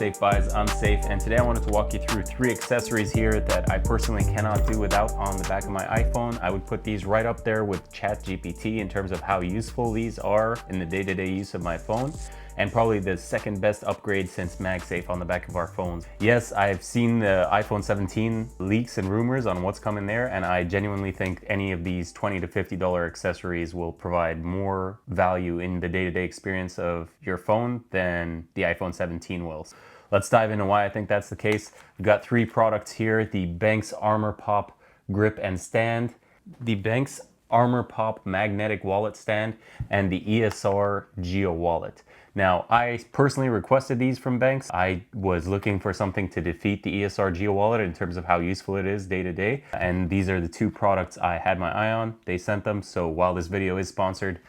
seifbuys, I'm Seif, and today I wanted to walk you through 3 accessories here that I personally cannot do without on the back of my iPhone. I would put these right up there with ChatGPT in terms of how useful these are in the day-to-day use of my phone, and probably the second best upgrade since MagSafe on the back of our phones. Yes, I've seen the iPhone 17 leaks and rumors on what's coming there, and I genuinely think any of these $20 to $50 accessories will provide more value in the day-to-day experience of your phone than the iPhone 17 will. Let's dive into why I think that's the case. We've got 3 products here: the Benks ArmorPop grip and stand, the Benks ArmorPop magnetic wallet stand, and the ESR Geo Wallet. Now, I personally requested these from Benks. I was looking for something to defeat the ESR Geo Wallet in terms of how useful it is day to day. And these are the 2 products I had my eye on. They sent them. So while this video is sponsored,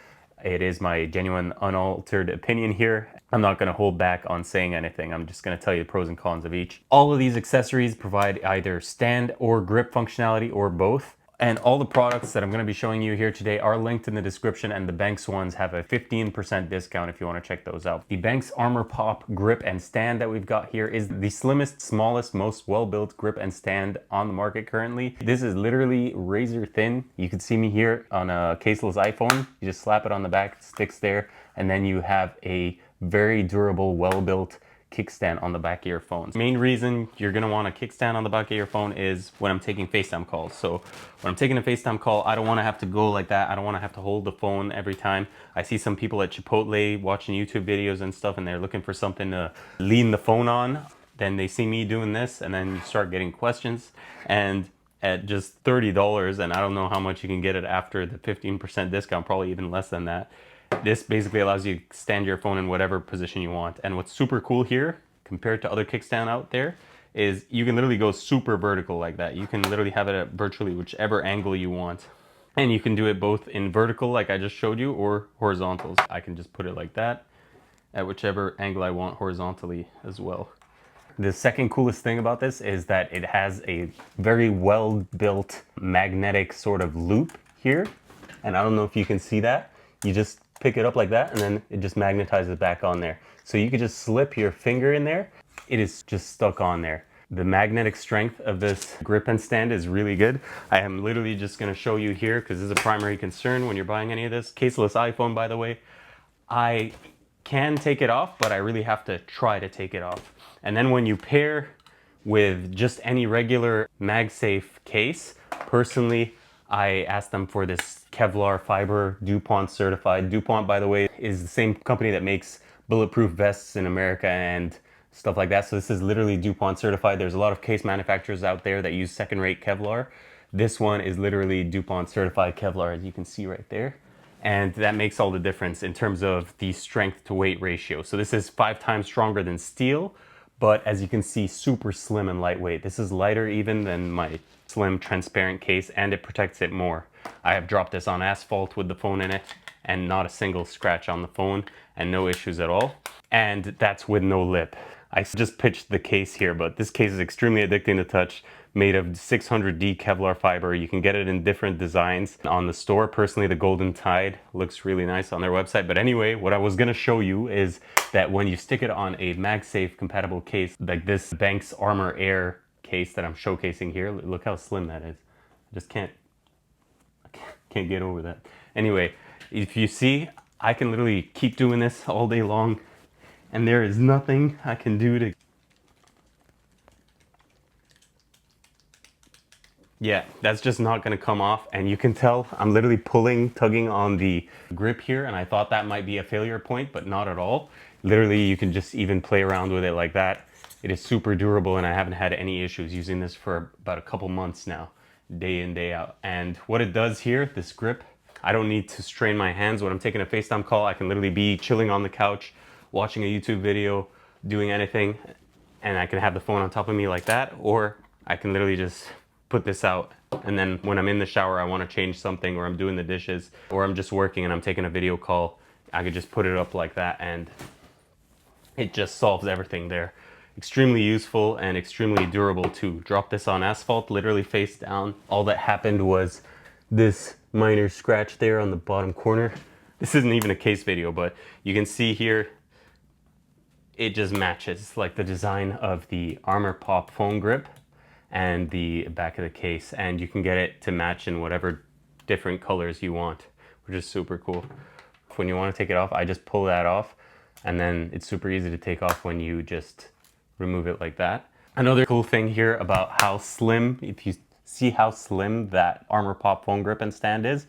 it is my genuine unaltered opinion here. I'm not gonna hold back on saying anything. I'm just gonna tell you the pros and cons of each. All of these accessories provide either stand or grip functionality or both. And all the products that I'm going to be showing you here today are linked in the description, and the Benks ones have a 15% discount if you want to check those out. The Benks ArmorPop grip and stand that we've got here is the slimmest, smallest, most well-built grip and stand on the market currently. This is literally razor thin. You can see me here on a caseless iPhone. You just slap it on the back, it sticks there, and then you have a very durable, well-built kickstand on the back of your phone. Main reason you're gonna want a kickstand on the back of your phone is when I'm taking FaceTime calls. So when I'm taking a FaceTime call, I don't wanna have to go like that. I don't wanna have to hold the phone every time. I see some people at Chipotle watching YouTube videos and stuff, and they're looking for something to lean the phone on. Then they see me doing this, and then you start getting questions. And at just $30, and I don't know how much you can get it after the 15% discount, probably even less than that. This basically allows you to stand your phone in whatever position you want. And what's super cool here, compared to other kickstand out there, is you can literally go super vertical like that. You can literally have it at virtually whichever angle you want. And you can do it both in vertical, like I just showed you, or horizontals. I can just put it like that at whichever angle I want horizontally as well. The second coolest thing about this is that it has a very well-built magnetic sort of loop here. And I don't know if you can see that. You just pick it up like that, and then it just magnetizes back on there. So you could just slip your finger in there. It is just stuck on there. The magnetic strength of this grip and stand is really good. I am literally just gonna show you here because this is a primary concern when you're buying any of this. Caseless iPhone, by the way. I can take it off, but I really have to try to take it off. And then when you pair with just any regular MagSafe case, personally, I asked them for this Kevlar fiber, DuPont certified. DuPont, by the way, is the same company that makes bulletproof vests in America and stuff like that. So this is literally DuPont certified. There's a lot of case manufacturers out there that use second-rate Kevlar. This one is literally DuPont certified Kevlar, as you can see right there. And that makes all the difference in terms of the strength to weight ratio. So this is 5 times stronger than steel, but as you can see, super slim and lightweight. This is lighter even than my slim transparent case, and it protects it more. I have dropped this on asphalt with the phone in it, and not a single scratch on the phone, and no issues at all. And that's with no lip. I just pitched the case here, but this case is extremely addicting to touch, made of 600D Kevlar fiber. You can get it in different designs on the store. Personally, the Golden Tide looks really nice on their website. But anyway, what I was gonna show you is that when you stick it on a MagSafe compatible case, like this Benks ArmorAir case that I'm showcasing here, look how slim that is. I just can't get over that. Anyway, if you see, I can literally keep doing this all day long, and there is nothing I can do to... Yeah, that's just not gonna come off, and you can tell I'm literally tugging on the grip here, and I thought that might be a failure point, but not at all. Literally, you can just even play around with it like that. It is super durable, and I haven't had any issues using this for about a couple months now, day in, day out. And what it does here, this grip, I don't need to strain my hands. When I'm taking a FaceTime call, I can literally be chilling on the couch, watching a YouTube video, doing anything, and I can have the phone on top of me like that, or I can literally just put this out, and then when I'm in the shower, I want to change something, or I'm doing the dishes, or I'm just working and I'm taking a video call, I could just put it up like that, and it just solves everything there. Extremely useful and extremely durable too. Drop this on asphalt, literally face down. All that happened was this minor scratch there on the bottom corner. This isn't even a case video, but you can see here it just matches like the design of the ArmorPop phone grip and the back of the case, and you can get it to match in whatever different colors you want, which is super cool. When you want to take it off, I just pull that off, and then it's super easy to take off when you just remove it like that. Another cool thing here about how slim, if you see how slim that ArmorPop phone grip and stand is,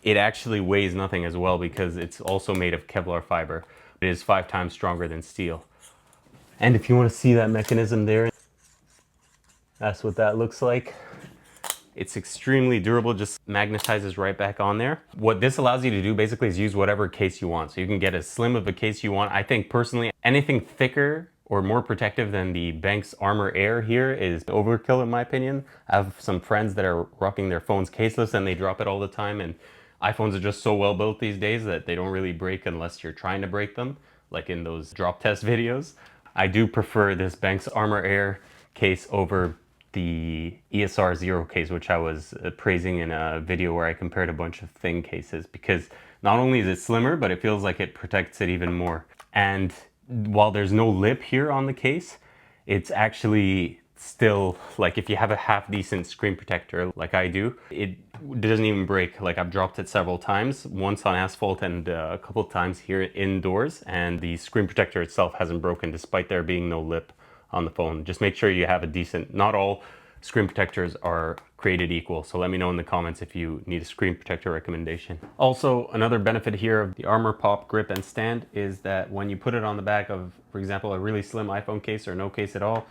it actually weighs nothing as well because it's also made of Kevlar fiber. It is 5 times stronger than steel. And if you want to see that mechanism there, that's what that looks like. It's extremely durable, just magnetizes right back on there. What this allows you to do basically is use whatever case you want. So you can get as slim of a case you want. I think personally, anything thicker or more protective than the Benks ArmorAir here is overkill in my opinion. I have some friends that are rocking their phones caseless and they drop it all the time, and iPhones are just so well built these days that they don't really break unless you're trying to break them, like in those drop test videos. I do prefer this Benks ArmorAir case over the ESR Zero case, which I was praising in a video where I compared a bunch of thin cases, because not only is it slimmer, but it feels like it protects it even more. And while there's no lip here on the case, it's actually still, like if you have a half decent screen protector like I do, it doesn't even break. Like I've dropped it several times, once on asphalt and a couple of times here indoors, and the screen protector itself hasn't broken despite there being no lip on the phone. Just make sure you have a decent, not all screen protectors are created equal, so let me know in the comments if you need a screen protector recommendation. Also, another benefit here of the ArmorPop grip and stand is that when you put it on the back of, for example, a really slim iPhone case or no case at all,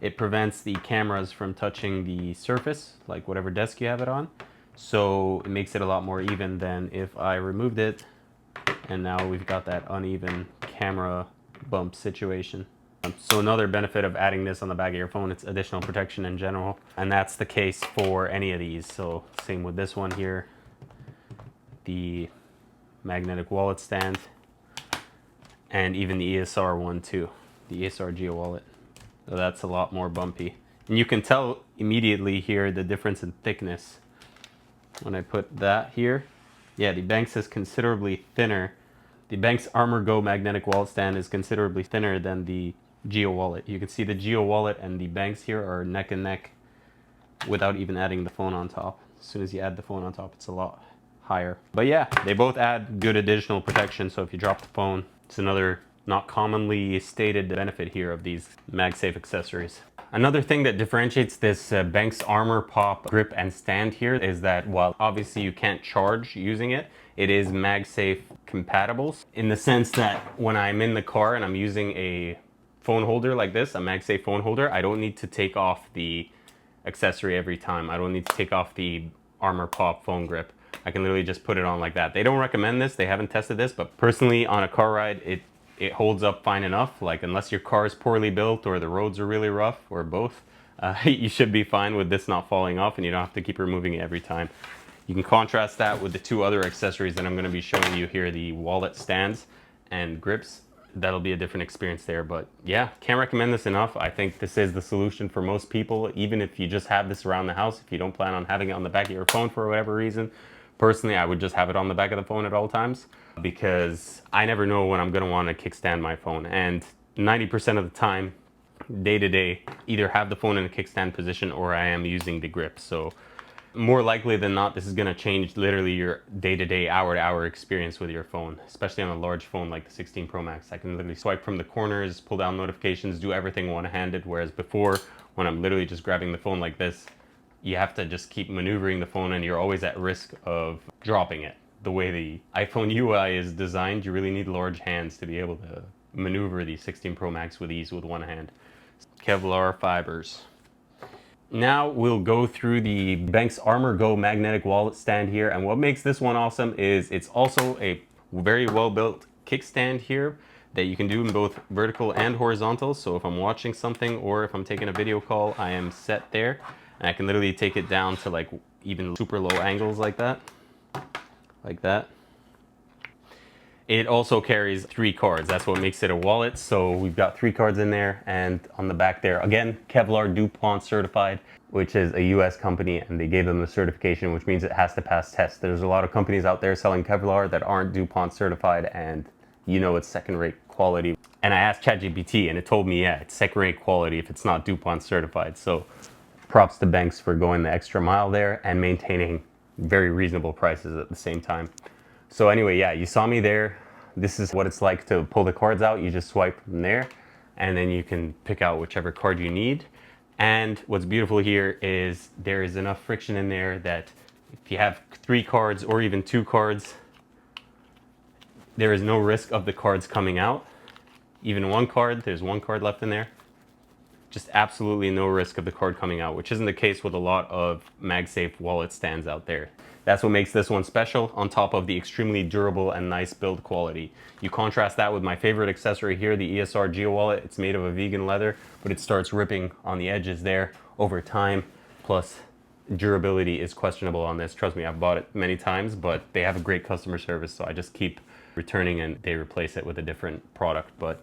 it prevents the cameras from touching the surface, like whatever desk you have it on. So it makes it a lot more even than if I removed it and now we've got that uneven camera bump situation. So another benefit of adding this on the back of your phone, it's additional protection in general. And that's the case for any of these. So same with this one here, the magnetic wallet stand, and even the ESR one too, the ESR Geo Wallet. So that's a lot more bumpy. And you can tell immediately here the difference in thickness. When I put that here, yeah, the Benks is considerably thinner. The Benks ArmorGo magnetic wallet stand is considerably thinner than the Geo Wallet. You can see the Geo Wallet and the Benks here are neck and neck without even adding the phone on top. As soon as you add the phone on top, it's a lot higher. But yeah, they both add good additional protection, so if you drop the phone, it's another not commonly stated benefit here of these MagSafe accessories. Another thing that differentiates this Benks ArmorPop grip and stand here is that while obviously you can't charge using it, it is MagSafe compatible in the sense that when I'm in the car and I'm using a phone holder like this, a MagSafe phone holder, I don't need to take off the accessory every time. I don't need to take off the ArmorPop phone grip. I can literally just put it on like that. They don't recommend this, they haven't tested this, but personally on a car ride, it holds up fine enough. Like unless your car is poorly built or the roads are really rough or both, you should be fine with this not falling off and you don't have to keep removing it every time. You can contrast that with the two other accessories that I'm going to be showing you here, the wallet stands and grips. That'll be a different experience there, but yeah, can't recommend this enough. I think this is the solution for most people, even if you just have this around the house, if you don't plan on having it on the back of your phone for whatever reason. Personally, I would just have it on the back of the phone at all times because I never know when I'm going to want to kickstand my phone, and 90% of the time, day to day, either have the phone in a kickstand position or I am using the grip. So more likely than not, this is going to change literally your day-to-day, hour-to-hour experience with your phone, especially on a large phone like the 16 Pro Max. I can literally swipe from the corners, pull down notifications, do everything one-handed, whereas before, when I'm literally just grabbing the phone like this, you have to just keep maneuvering the phone and you're always at risk of dropping it. The way the iPhone UI is designed, you really need large hands to be able to maneuver the 16 Pro Max with ease with one hand. Kevlar fibers. Now we'll go through the Benks ArmorGo magnetic wallet stand here, and what makes this one awesome is it's also a very well built kickstand here that you can do in both vertical and horizontal. So if I'm watching something or if I'm taking a video call, I am set there and I can literally take it down to like even super low angles like that. It also carries 3 cards. That's what makes it a wallet. So we've got 3 cards in there, and on the back there, again, Kevlar DuPont certified, which is a US company, and they gave them the certification, which means it has to pass tests. There's a lot of companies out there selling Kevlar that aren't DuPont certified, and you know it's second-rate quality. And I asked ChatGPT and it told me, yeah, it's second rate quality if it's not DuPont certified. So props to Benks for going the extra mile there and maintaining very reasonable prices at the same time. So anyway, yeah, you saw me there. This is what it's like to pull the cards out. You just swipe from there and then you can pick out whichever card you need. And what's beautiful here is there is enough friction in there that if you have 3 cards or even 2 cards, there is no risk of the cards coming out. Even 1 card, there's 1 card left in there. Just absolutely no risk of the card coming out, which isn't the case with a lot of MagSafe wallet stands out there. That's what makes this one special, on top of the extremely durable and nice build quality. You contrast that with my favorite accessory here, the ESR Geo Wallet. It's made of a vegan leather, but it starts ripping on the edges there over time. Plus, durability is questionable on this. Trust me, I've bought it many times, but they have a great customer service, so I just keep returning and they replace it with a different product. But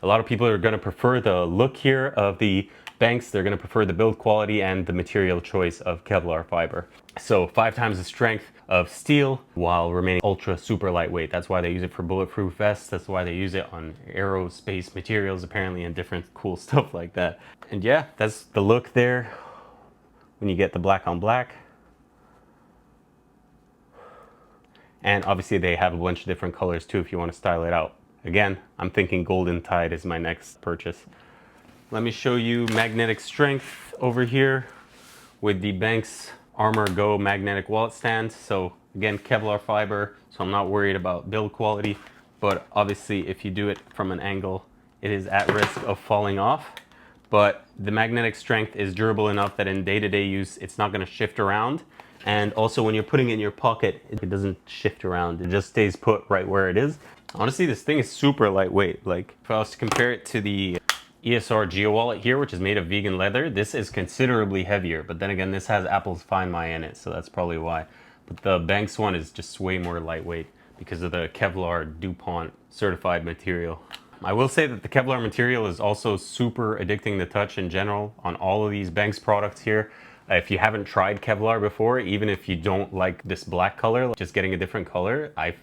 a lot of people are going to prefer the look here of the Benks. They're going to prefer the build quality and the material choice of Kevlar fiber. So 5 times the strength of steel while remaining ultra super lightweight. That's why they use it for bulletproof vests. That's why they use it on aerospace materials apparently, and different cool stuff like that. And yeah, that's the look there when you get the black on black. And obviously they have a bunch of different colors too if you want to style it out. Again, I'm thinking Golden Tide is my next purchase. Let me show you magnetic strength over here with the Benks ArmorGo magnetic wallet stand. So again, Kevlar fiber, so I'm not worried about build quality, but obviously if you do it from an angle, it is at risk of falling off. But the magnetic strength is durable enough that in day-to-day use, it's not going to shift around. And also when you're putting it in your pocket, it doesn't shift around. It just stays put right where it is. Honestly, this thing is super lightweight. Like if I was to compare it to the ESR Geo Wallet here, which is made of vegan leather, this is considerably heavier. But then again, this has Apple's Find My in it, so that's probably why. But the Benks one is just way more lightweight because of the Kevlar DuPont certified material. I will say that the Kevlar material is also super addicting to touch in general on all of these Benks products here. If you haven't tried Kevlar before, even if you don't like this black color, just getting a different color, I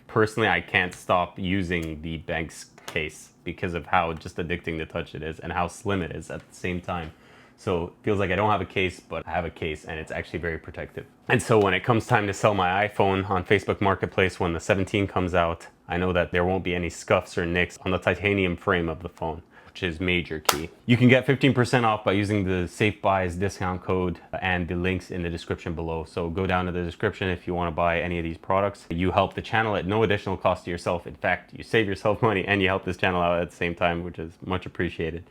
can't stop using the Benks case because of how just addicting the touch it is and how slim it is at the same time. So it feels like I don't have a case, but I have a case and it's actually very protective. And so when it comes time to sell my iPhone on Facebook Marketplace when the 17 comes out, I know that there won't be any scuffs or nicks on the titanium frame of the phone, which is major key. You can get 15% off by using the seifbuys discount code and the links in the description below. So go down to the description if you want to buy any of these products. You help the channel at no additional cost to yourself. In fact, you save yourself money and you help this channel out at the same time, which is much appreciated.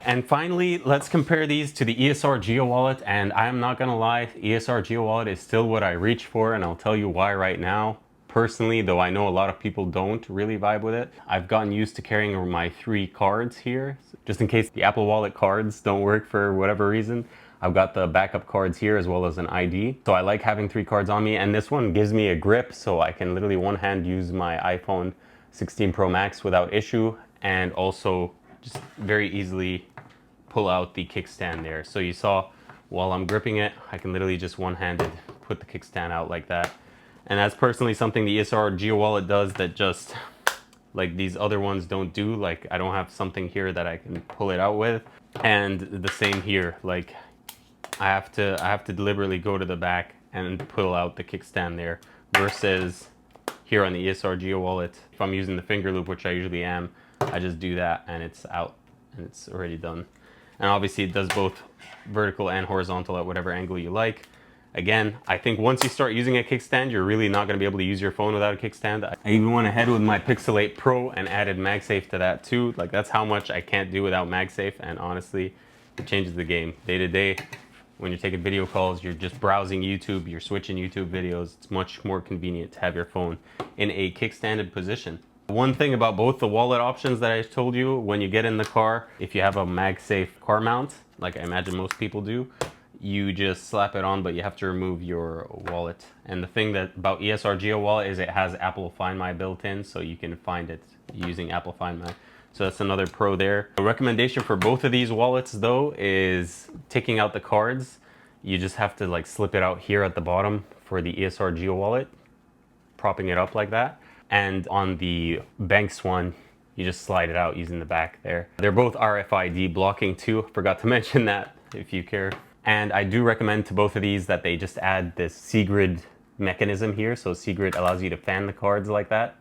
And finally, let's compare these to the ESR Geo Wallet. And I'm not gonna lie, ESR Geo Wallet is still what I reach for, and I'll tell you why right now. Personally, though I know a lot of people don't really vibe with it, I've gotten used to carrying my 3 cards here. Just in case the Apple Wallet cards don't work for whatever reason, I've got the backup cards here as well as an ID. So I like having 3 cards on me, and this one gives me a grip so I can literally one hand use my iPhone 16 Pro Max without issue, and also just very easily pull out the kickstand there. So you saw while I'm gripping it, I can literally just one-handed put the kickstand out like that. And that's personally something the ESR Geo Wallet does that just like these other ones don't do. Like I don't have something here that I can pull it out with. And the same here, like I have to deliberately go to the back and pull out the kickstand there, versus here on the ESR Geo Wallet, if I'm using the finger loop, which I usually am, I just do that and it's out and it's already done. And obviously it does both vertical and horizontal at whatever angle you like. Again, I think once you start using a kickstand, you're really not going to be able to use your phone without a kickstand. I even went ahead with my Pixel 8 Pro and added MagSafe to that too. Like that's how much I can't do without MagSafe, and honestly, it changes the game. Day to day, when you're taking video calls, you're just browsing YouTube, you're switching YouTube videos, it's much more convenient to have your phone in a kickstanded position. One thing about both the wallet options that I told you, when you get in the car, if you have a MagSafe car mount, like I imagine most people do, you just slap it on, but you have to remove your wallet. And the thing that about ESR Geo Wallet is it has Apple Find My built in, so you can find it using Apple Find My. So that's another pro there. A recommendation for both of these wallets though is taking out the cards. You just have to like slip it out here at the bottom for the ESR Geo Wallet, propping it up like that. And on the Benks one, You just slide it out using the back there. They're both RFID blocking too. Forgot to mention that if you care. And I do recommend to both of these that they just add this C-grid mechanism here. So C-grid allows you to fan the cards like that.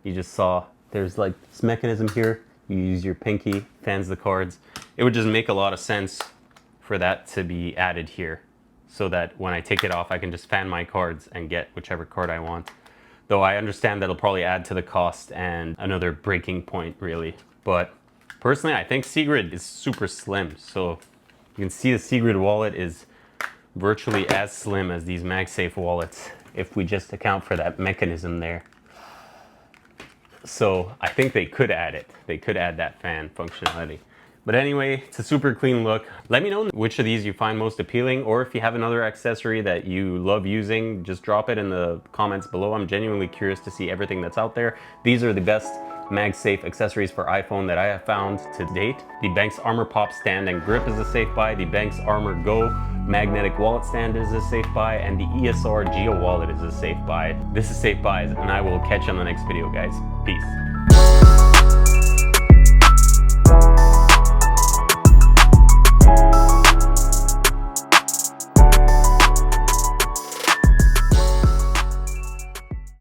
You just saw there's like this mechanism here. You use your pinky, fans the cards. It would just make a lot of sense for that to be added here, so that when I take it off, I can just fan my cards and get whichever card I want. Though I understand that'll probably add to the cost and another breaking point really. But personally, I think C-grid is super slim. So you can see the C-grid wallet is virtually as slim as these MagSafe wallets if we just account for that mechanism there. So I think they could add it. They could add that fan functionality. But anyway, it's a super clean look. Let me know which of these you find most appealing, or if you have another accessory that you love using, just drop it in the comments below. I'm genuinely curious to see everything that's out there. These are the best MagSafe accessories for iPhone that I have found to date. The Benks ArmorPop stand and grip is a safe buy. The Benks ArmorGo magnetic wallet stand is a safe buy. And the ESR Geo Wallet is a safe buy. This is Seif Buys, and I will catch you on the next video, guys. Peace.